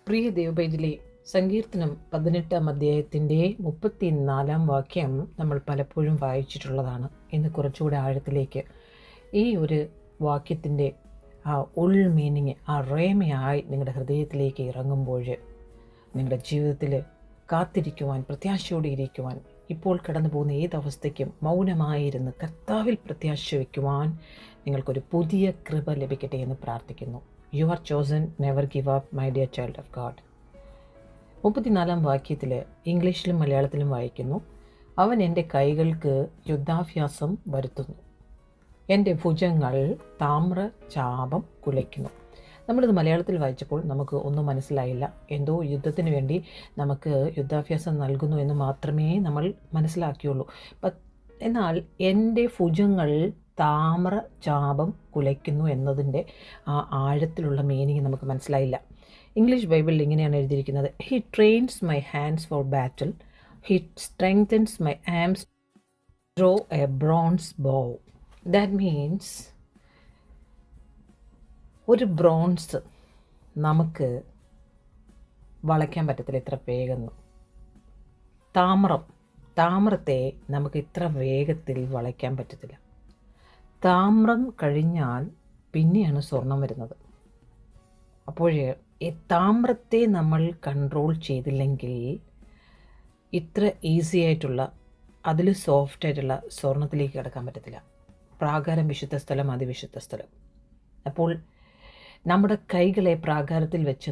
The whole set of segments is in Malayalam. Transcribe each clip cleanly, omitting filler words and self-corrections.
പ്രിയ ദൈവപൈതലേ, സങ്കീർത്തനം 18 അധ്യായത്തിൻ്റെ 34 വാക്യം നമ്മൾ പലപ്പോഴും വായിച്ചിട്ടുള്ളതാണ്. ഇന്ന് കുറച്ചുകൂടെ ആഴത്തിലേക്ക് ഈ ഒരു വാക്യത്തിൻ്റെ ആ ഉൾ മീനിങ്, ആ റേമയായി നിങ്ങളുടെ ഹൃദയത്തിലേക്ക് ഇറങ്ങുമ്പോൾ നിങ്ങളുടെ ജീവിതത്തിൽ കാത്തിരിക്കുവാൻ, പ്രത്യാശയോടെ ഇരിക്കുവാൻ, ഇപ്പോൾ കടന്നു പോകുന്ന ഏതവസ്ഥയ്ക്കും മൗനമായിരുന്ന് കർത്താവിൽ പ്രത്യാശ വയ്ക്കുവാൻ നിങ്ങൾക്കൊരു പുതിയ കൃപ ലഭിക്കട്ടെ എന്ന് പ്രാർത്ഥിക്കുന്നു. You are chosen, never give up my dear child of God. 34 വാക്യത്തിൽ ഇംഗ്ലീഷിലും മലയാളത്തിലും വായിക്കുന്നു, അവൻ എൻ്റെ കൈകൾക്ക് യുദ്ധാഭ്യാസം വരുത്തുന്നു, എൻ്റെ ഭുജങ്ങൾ താമ്ര ചാപം കുലയ്ക്കുന്നു. നമ്മളിത് മലയാളത്തിൽ വായിച്ചപ്പോൾ നമുക്ക് ഒന്നും മനസ്സിലായില്ല. എന്തോ യുദ്ധത്തിന് വേണ്ടി നമുക്ക് യുദ്ധാഭ്യാസം നൽകുന്നു എന്ന് മാത്രമേ നമ്മൾ മനസ്സിലാക്കിയുള്ളൂ. എന്നാൽ എൻ്റെ ഭുജങ്ങൾ താമ്ര ചാപം കുലയ്ക്കുന്നു എന്നതിൻ്റെ ആ ആഴത്തിലുള്ള മീനിങ് നമുക്ക് മനസ്സിലായില്ല. ഇംഗ്ലീഷ് ബൈബിളിൽ ഇങ്ങനെയാണ് എഴുതിയിരിക്കുന്നത്, he trains my hands for battle, he strengthens my arms draw a bronze bow. That means ഒരു ബ്രോൺസ് നമുക്ക് വളയ്ക്കാൻ പറ്റത്തില്ല ഇത്ര വേഗം. താമ്രത്തെ നമുക്ക് ഇത്ര വേഗത്തിൽ വളയ്ക്കാൻ പറ്റത്തില്ല. താമ്രം കഴിഞ്ഞാൽ പിന്നെയാണ് സ്വർണം വരുന്നത്. അപ്പോൾ ഈ താമ്രത്തെ നമ്മൾ കൺട്രോൾ ചെയ്തില്ലെങ്കിൽ ഇത്ര ഈസി ആയിട്ടുള്ള, അതിൽ സോഫ്റ്റ് ആയിട്ടുള്ള സ്വർണത്തിലേക്ക് കിടക്കാൻ പറ്റത്തില്ല. പ്രാകാരം വിശുദ്ധ സ്ഥലം, അതിവിശുദ്ധ സ്ഥലം. അപ്പോൾ നമ്മുടെ കൈകളെ പ്രാകാരത്തിൽ വെച്ച്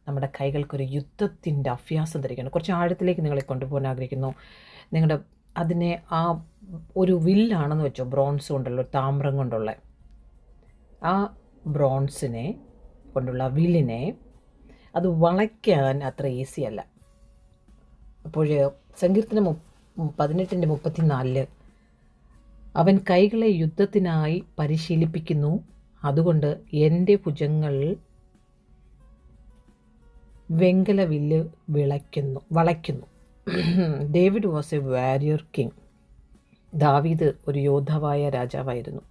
നമ്മുടെ കൈകൾക്കൊരു യുദ്ധത്തിൻ്റെ അഭ്യാസം ധരിക്കണം. കുറച്ച് ആഴത്തിലേക്ക് നിങ്ങളെ കൊണ്ടുപോകാൻ ആഗ്രഹിക്കുന്നു. നിങ്ങളുടെ അതിനെ ആ ഒരു വില്ലാണെന്ന് വെച്ചോ, ബ്രോൺസ് കൊണ്ടുള്ള, താമ്രം കൊണ്ടുള്ള ആ ബ്രോൺസിനെ കൊണ്ടുള്ള വില്ലിനെ അത് വളയ്ക്കാൻ അത്ര ഈസി അല്ല. അപ്പോൾ സങ്കീർത്തനം 18:34 അവൻ കൈകളെ യുദ്ധത്തിനായി പരിശീലിപ്പിക്കുന്നു, അതുകൊണ്ട് എൻ്റെ ഭുജങ്ങൾ വെങ്കല വില്ല് വളയ്ക്കുന്നു. David was a warrior king. ദാവീദ് ഒരു യോദ്ധാവായ രാജാവായിരുന്നു.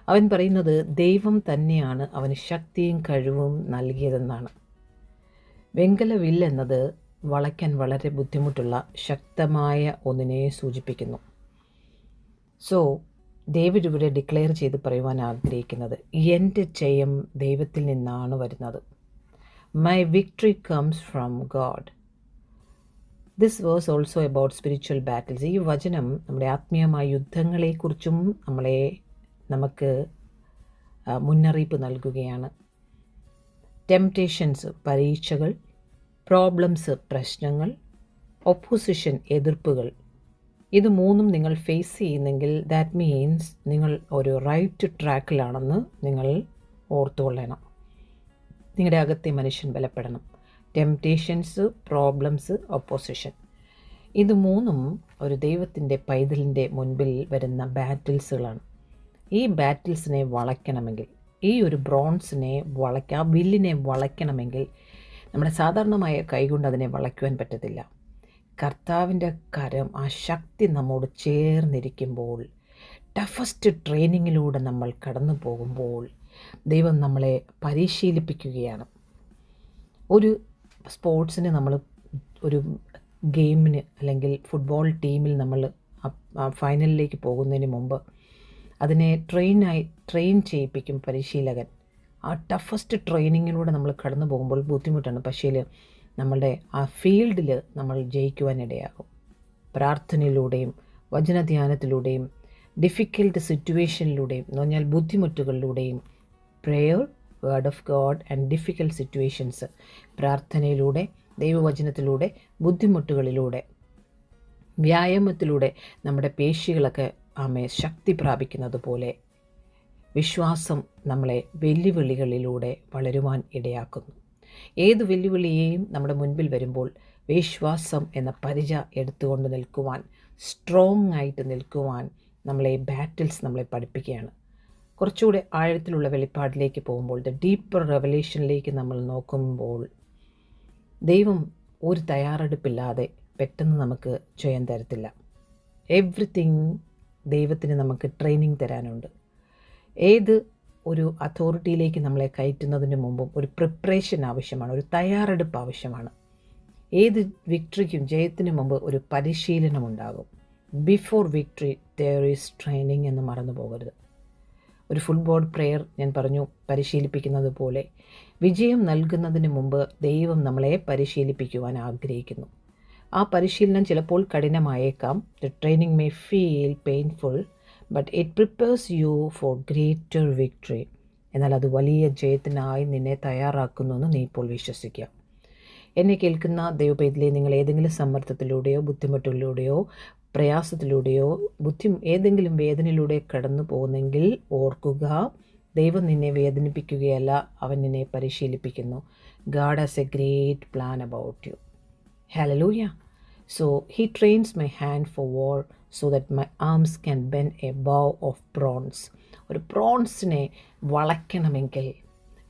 അവൻ പറയുന്നത് ദൈവം തന്നെയാണ് അവന് ശക്തിയും കഴിവും നൽകിയതെന്നാണ്. വെങ്കല വില്ല് എന്നത് വളയ്ക്കാൻ വളരെ ബുദ്ധിമുട്ടുള്ള ശക്തമായ ഒന്നിനെ സൂചിപ്പിക്കുന്നു. സോ ഡേവിഡ് ഇവിടെ ഡിക്ലെയർ ചെയ്ത് പറയുവാൻ ആഗ്രഹിക്കുന്നത്, എൻ്റെ ജയം ദൈവത്തിൽ നിന്നാണ് വരുന്നത്. My victory comes from God. This verse also about spiritual battles. ഈ വചനം നമ്മുടെ ആത്മീയമായ യുദ്ധങ്ങളെക്കുറിച്ചും നമുക്ക് മുന്നറിയിപ്പ് നൽകുകയാണ്. ടെംപ്റ്റേഷൻസ് പരീക്ഷകൾ, പ്രോബ്ലംസ് പ്രശ്നങ്ങൾ, ഒപ്പോസിഷൻ എതിർപ്പുകൾ, ഇത് മൂന്നും നിങ്ങൾ ഫേസ് ചെയ്യുന്നെങ്കിൽ ദാറ്റ് മീൻസ് നിങ്ങൾ ഒരു റൈറ്റ് ട്രാക്കിലാണെന്ന് നിങ്ങൾ ഓർത്തുകൊള്ളണം. നിങ്ങളുടെ അകത്തെ മനുഷ്യൻ ബലപ്പെടണം. ടെംപ്റ്റേഷൻസ്, പ്രോബ്ലംസ്, ഒപ്പോസിഷൻ, ഇത് മൂന്നും ഒരു ദൈവത്തിൻ്റെ പൈതലിൻ്റെ മുൻപിൽ വരുന്ന ബാറ്റിൽസുകളാണ്. ഈ ബാറ്റിൽസിനെ വളയ്ക്കണമെങ്കിൽ, ഈ ഒരു ബ്രോൺസിനെ വില്ലിനെ വളയ്ക്കണമെങ്കിൽ നമ്മുടെ സാധാരണമായ കൈകൊണ്ട് അതിനെ വളയ്ക്കുവാൻ പറ്റത്തില്ല. കർത്താവിൻ്റെ കരം, ആ ശക്തി നമ്മോട് ചേർന്നിരിക്കുമ്പോൾ, ടഫസ്റ്റ് ട്രെയിനിങ്ങിലൂടെ നമ്മൾ കടന്നു പോകുമ്പോൾ ദൈവം നമ്മളെ പരിശീലിപ്പിക്കുകയാണ്. ഒരു സ്പോർട്സിന് നമ്മൾ ഒരു ഗെയിമിന് അല്ലെങ്കിൽ ഫുട്ബോൾ ടീമിൽ നമ്മൾ ഫൈനലിലേക്ക് പോകുന്നതിന് മുമ്പ് അതിനെ ട്രെയിൻ ചെയ്യിപ്പിക്കും പരിശീലകൻ. ആ ടഫസ്റ്റ് ട്രെയിനിങ്ങിലൂടെ നമ്മൾ കടന്നു പോകുമ്പോൾ ബുദ്ധിമുട്ടാണ്, പക്ഷേ നമ്മളുടെ ആ ഫീൽഡിൽ നമ്മൾ ജയിക്കുവാനിടയാകും. പ്രാർത്ഥനയിലൂടെയും വചനധ്യാനത്തിലൂടെയും ഡിഫിക്കൽട്ട് സിറ്റുവേഷനിലൂടെയും എന്ന് പറഞ്ഞാൽ ബുദ്ധിമുട്ടുകളിലൂടെയും, prayer, word of God and difficult situations, പ്രാർത്ഥനയിലൂടെ, ദൈവവചനത്തിലൂടെ, ബുദ്ധിമുട്ടുകളിലൂടെ, വ്യായാമത്തിലൂടെ നമ്മുടെ പേശികളൊക്കെ ശക്തി പ്രാപിക്കുന്നത് പോലെ വിശ്വാസം നമ്മളെ വെല്ലുവിളികളിലൂടെ വളരുവാൻ ഇടയാക്കുന്നു. ഏത് വെല്ലുവിളിയെയും നമ്മുടെ മുൻപിൽ വരുമ്പോൾ വിശ്വാസം എന്ന പരിച എടുത്തുകൊണ്ട് നിൽക്കുവാൻ, സ്ട്രോങ് ആയിട്ട് നിൽക്കുവാൻ ബാറ്റിൽസ് നമ്മളെ പഠിപ്പിക്കുകയാണ്. കുറച്ചുകൂടെ ആഴത്തിലുള്ള വെളിപ്പാടിലേക്ക് പോകുമ്പോൾ, ദ ഡീപ്പർ റെവലേഷനിലേക്ക് നമ്മൾ നോക്കുമ്പോൾ, ദൈവം ഒരു തയ്യാറെടുപ്പില്ലാതെ പെട്ടെന്ന് നമുക്ക് ജയം തരത്തില്ല. എവ്രിതിങ് ദൈവത്തിന് നമുക്ക് ട്രെയിനിങ് തരാനുണ്ട്. ഏത് ഒരു അതോറിറ്റിയിലേക്ക് നമ്മളെ കയറ്റുന്നതിന് മുമ്പും ഒരു പ്രിപ്പറേഷൻ ആവശ്യമാണ്, ഒരു തയ്യാറെടുപ്പ് ആവശ്യമാണ്. ഏത് വിക്ടറിക്കും ജയത്തിന് മുമ്പ് ഒരു പരിശീലനം ഉണ്ടാകും. Before victory there is training എന്ന് മറന്നു പോകരുത്. ഒരു ഫുൾ ബോർഡ് പ്രെയർ ഞാൻ പറഞ്ഞു പരിശീലിപ്പിക്കുന്നത് പോലെ വിജയം നൽകുന്നതിന് മുമ്പ് ദൈവം നമ്മളെ പരിശീലിപ്പിക്കുവാൻ ആഗ്രഹിക്കുന്നു. ആ പരിശീലനം ചിലപ്പോൾ കഠിനമായേക്കാം. The training may feel painful, but it prepares you for greater victory. എന്നാൽ അത് വലിയ ജയത്തിനായി നിന്നെ തയ്യാറാക്കുന്നു എന്ന് നീ ഇപ്പോൾ വിശ്വസിക്കുക. എന്നെ കേൾക്കുന്ന ദൈവപൈതലെ, നിങ്ങൾ ഏതെങ്കിലും സമ്മർദ്ദത്തിലൂടെയോ ബുദ്ധിമുട്ടിലൂടെയോ പ്രയാസത്തിലൂടെയോ ഏതെങ്കിലും വേദനയിലൂടെ കടന്നു പോകുന്നെങ്കിൽ ഓർക്കുക, ദൈവം നിന്നെ വേദനിപ്പിക്കുകയല്ല, അവൻ നിന്നെ പരിശീലിപ്പിക്കുന്നു. God has a great plan about you. Hallelujah. So he trains my hand for war so that my arms can bend a bow of bronze. ഒരു ബ്രോൺസിനെ വളയ്ക്കണമെങ്കിൽ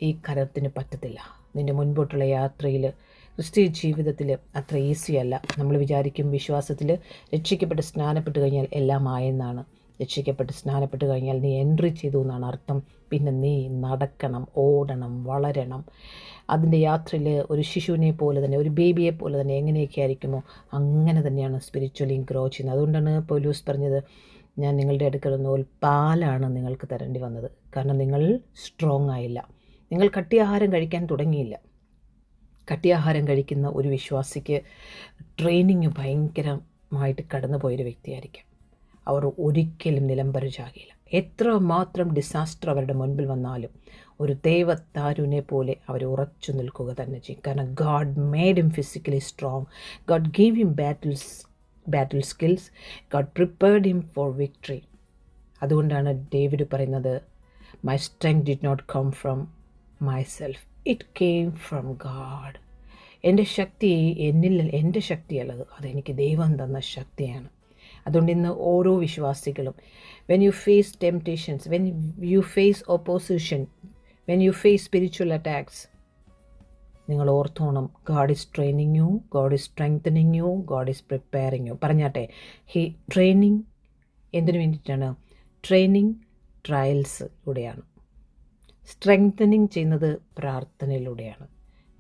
ഈ കരത്തിന് പറ്റത്തില്ല. നിൻ്റെ മുൻപോട്ടുള്ള യാത്രയിൽ ക്രിസ്തീയ ജീവിതത്തിൽ അത്ര ഈസിയല്ല. നമ്മൾ വിചാരിക്കും വിശ്വാസത്തിൽ രക്ഷിക്കപ്പെട്ട് സ്നാനപ്പെട്ട് കഴിഞ്ഞാൽ എല്ലാം ആയെന്നാണ്. രക്ഷിക്കപ്പെട്ട് സ്നാനപ്പെട്ട് കഴിഞ്ഞാൽ നീ എൻട്രി ചെയ്തു എന്നാണ് അർത്ഥം. പിന്നെ നീ നടക്കണം, ഓടണം, വളരണം. അതിൻ്റെ യാത്രയിൽ ഒരു ശിശുവിനെ പോലെ തന്നെ, ഒരു ബേബിയെ പോലെ തന്നെ എങ്ങനെയൊക്കെ ആയിരിക്കുമോ അങ്ങനെ തന്നെയാണ് സ്പിരിച്വലി ഗ്രോ ചെയ്യുന്നത്. അതുകൊണ്ടാണ് പൗലോസ് പറഞ്ഞത്, ഞാൻ നിങ്ങളുടെ അടുക്കൽ നൂൽ പാലാണ് നിങ്ങൾക്ക് തരേണ്ടി വന്നത്. കാരണം നിങ്ങൾ സ്ട്രോങ് ആയില്ല, നിങ്ങൾ കട്ടിയാഹാരം കഴിക്കാൻ തുടങ്ങിയില്ല. കട്ടിയാഹാരം കഴിക്കുന്ന ഒരു വിശ്വാസിക്ക് ട്രെയിനിങ് ഭയങ്കരമായിട്ട് കടന്നു പോയൊരു വ്യക്തിയായിരിക്കും. അവർ ഒരിക്കലും നിലംപരിചാകില്ല. എത്രമാത്രം ഡിസാസ്റ്റർ അവരുടെ മുൻപിൽ വന്നാലും ഒരു ദൈവത്താരുവിനെ പോലെ അവർ ഉറച്ചു നിൽക്കുക തന്നെ ചെയ്യും. കാരണം God made him physically strong, God gave him battle skills, God prepared him for victory. അതുകൊണ്ടാണ് ഡേവിഡ് പറയുന്നത്, my strength did not come from myself, it came from God. എൻ്റെ ശക്തി എൻ്റെ ശക്തിയല്ലത്, അതെനിക്ക് ദൈവം തന്ന ശക്തിയാണ്. അതുകൊണ്ട് ഇന്ന് ഓരോ വിശ്വാസികളും when you face temptations, when you face opposition, when you face spiritual attacks, നിങ്ങൾ ഓർത്തോണം, God is training you, God is strengthening you, God is preparing you. പറഞ്ഞാട്ടെ, ട്രെയിനിങ് എന്തിനു വേണ്ടിയിട്ടാണ്? ട്രെയിനിങ് ട്രയൽസിലൂടെയാണ്. സ്ട്രെങ്തനിങ് ചെയ്യുന്നത് പ്രാർത്ഥനയിലൂടെയാണ്.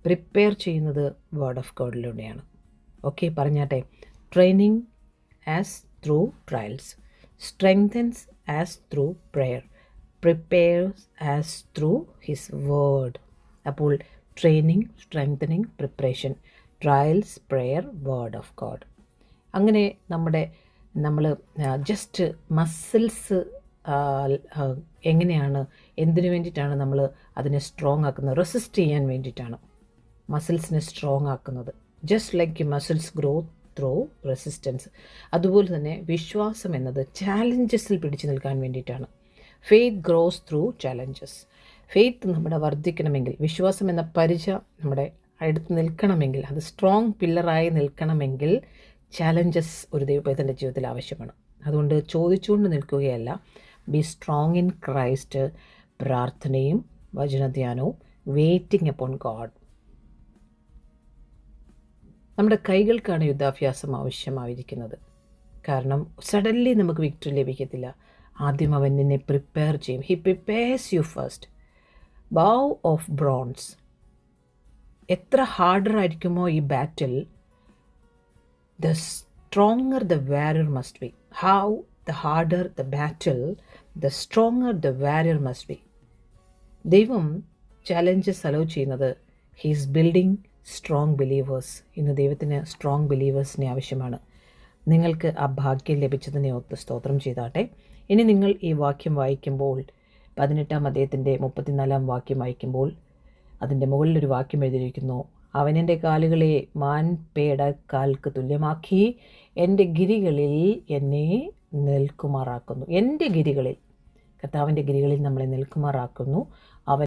പ്രിപ്പയർ ചെയ്യുന്നത് വേർഡ് ഓഫ് ഗോഡിലൂടെയാണ്. ഓക്കെ, പറഞ്ഞാട്ടെ, training as through trials, strengthens as through prayer, prepares as through his word. അപ്പോൾ training, strengthening, preparation, trials, prayer, word of God. അങ്ങനെ നമ്മൾ ജസ്റ്റ് മസിൽസ് എങ്ങനെയാണ്, എന്തിനു വേണ്ടിയിട്ടാണ് നമ്മൾ അതിനെ സ്ട്രോങ് ആക്കുന്നത്? റെസിസ്റ്റ് ചെയ്യാൻ വേണ്ടിയിട്ടാണ് മസിൽസിനെ സ്ട്രോങ് ആക്കുന്നത്. Just like muscles grow through resistance, അതുപോലെ തന്നെ വിശ്വാസം എന്നത് ചാലഞ്ചസിൽ പിടിച്ചു നിൽക്കാൻ വേണ്ടിയിട്ടാണ്. Faith gross through challenges. Faith നമ്മുടെ വർദ്ധിക്കണമെങ്കിൽ, വിശ്വാസം എന്ന പരിച നമ്മുടെ അടുത്ത് നിൽക്കണമെങ്കിൽ, അത് സ്ട്രോങ് പില്ലറായി നിൽക്കണമെങ്കിൽ ചാലഞ്ചസ് ഒരു ദൈവപൈതൻ്റെ ജീവിതത്തിൽ ആവശ്യമാണ്. അതുകൊണ്ട് ചോദിച്ചുകൊണ്ട് നിൽക്കുകയല്ല, ബി സ്ട്രോങ് ഇൻ ക്രൈസ്റ്റ്, പ്രാർത്ഥനയും വചനധ്യാനവും, വെയിറ്റിംഗ് അപ്പോൺ ഗോഡ്. നമ്മുടെ കൈകൾക്കാണ് യുദ്ധാഭ്യാസം ആവശ്യമായിരിക്കുന്നത്. കാരണം സഡൻലി നമുക്ക് വിക്ടറി ലഭിക്കത്തില്ല. ആദ്യം അവൻ നിന്നെ പ്രിപ്പയർ ചെയ്യും. He prepares you first. Bow of bronze. എത്ര ഹാർഡർ ആയിരിക്കുമോ ഈ battle, the stronger the warrior must be. How the harder the battle, the stronger the warrior must be. ദൈവം ചാലഞ്ചസ് അലോ ചെയ്യുന്നത്, he is building strong believers. ഇന്ന് ദൈവത്തിന് സ്ട്രോങ് ബിലീവേഴ്സിനെ ആവശ്യമാണ്. നിങ്ങൾക്ക് ആ ഭാഗ്യം ലഭിച്ചതിനെ ഓർത്ത് സ്തോത്രം ചെയ്താട്ടെ. ഇനി നിങ്ങൾ ഈ വാക്യം വായിക്കുമ്പോൾ, 18-ാം അധ്യായത്തിൻ്റെ 34-ാം വാക്യം വായിക്കുമ്പോൾ, അതിൻ്റെ മുകളിലൊരു വാക്യം എഴുതിയിരിക്കുന്നു, അവൻ എൻ്റെ കാലുകളെ മാൻപേട കാൽക്ക് തുല്യമാക്കി എൻ്റെ ഗിരികളിൽ എന്നെ നിൽക്കുമാറാക്കുന്നു. എൻ്റെ ഗിരികളിൽ, കർത്താവിൻ്റെ ഗിരികളിൽ നമ്മളെ നിൽക്കുമാറാക്കുന്നു.